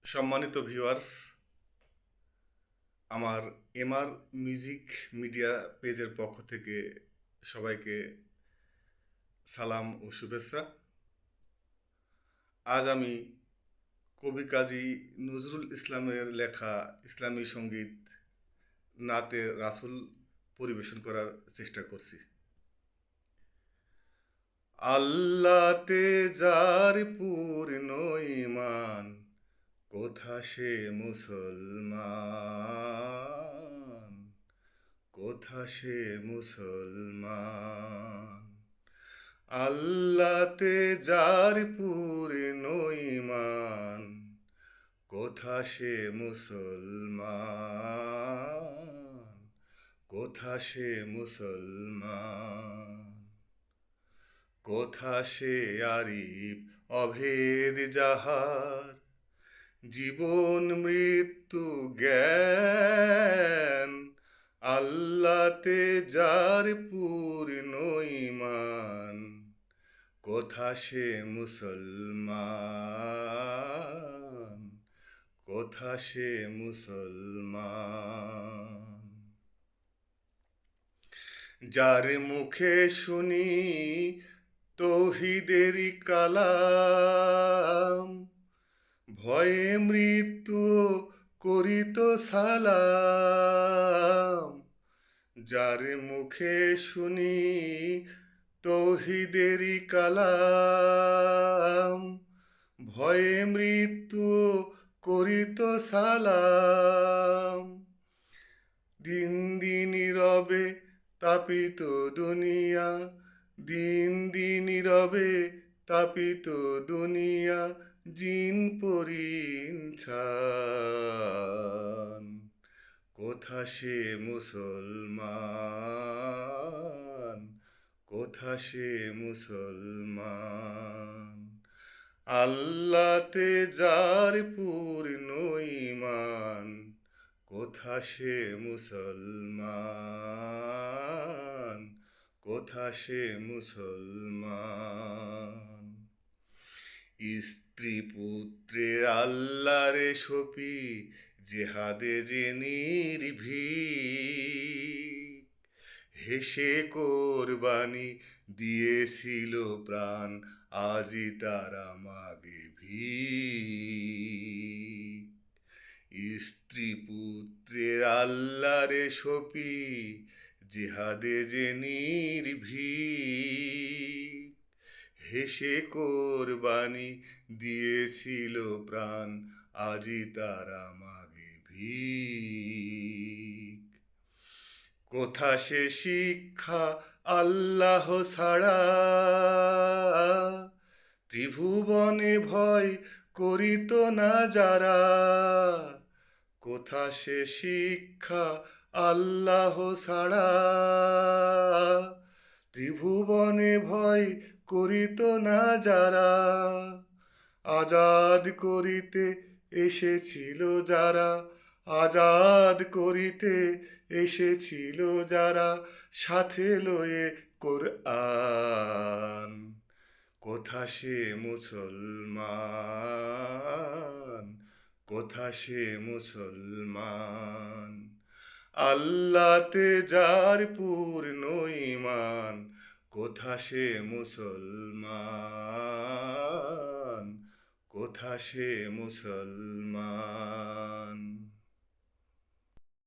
সম্মানিত ভিউয়ার্স, আমার MR music media পেজের পক্ষ থেকে সবাইকে সালাম ও শুভেচ্ছা। আজ আমি কবি কাজী নজরুল ইসলামের লেখা ইসলামী সঙ্গীত নাতে রাসূল পরিবেশন করার চেষ্টা করছি। আল্লাহতে যার পূর্ণ ঈমান, কোথা সে মুসলমান, কোথা সে মুসলমান। আল্লাহতে যার পূর্ণ ঈমান, কোথা সে মুসলমান, কোথা সে মুসলমান। কোথা সে আরিফ অভেদ যাহার, জীবন মৃত্যু জ্ঞান। আল্লাহতে যার পূর্ণ ঈমান, কোথা সে মুসলমান, কোথা সে মুসলমান। যার মুখে শুনি তৌহিদেরই কালাম, ভয়ে মৃত্যু করিত সালাম। যার মুখে শুনি তৌহিদেরই কালাম, ভয়ে মৃত্যু করিত সালাম। দিন দিন নীরবে তাপিত দুনিয়া, দিন দিন নীরবে তাপিত দুনিয়া, জিন পরিঞ্ছান। কোথা সে মুসলমান, কোথা সে মুসলমান। আল্লাহতে যার পূর্ণ ঈমান, কোথা সে মুসলমান, কোথা সে মুসলমান। স্ত্রী পুত্রের আল্লাহর শফি, জেহাদে যে নির্ভীক, হেসে কোরবানি দিয়েছিল প্রাণ, আজি তারা মাগে ভিক। স্ত্রী পুত্রের আল্লাহর শফি, জেহাদে যে নির্ভীক, হেসে কোরবানি দিয়েছিল প্রাণ, আজি তারা মাগে ভিক। কোথা সে শিক্ষা আল্লাহ ছাড়া, ত্রিভুবনে ভয় করিত না যারা। কোথা সে শিক্ষা আল্লাহ ছাড়া, ত্রিভুবনে ভয় করিত না যারা। আজাদ করিতে এসেছিল যারা, আজাদ করিতে এসেছিল যারা, সাথে লয়ে কোরআন। কোথা সে মুসলমান, কোথা সে মুসলমান। আল্লাহতে যার পূর্ণ ঈমান, কোথা সে মুসলমান, কোথা সে মুসলমান।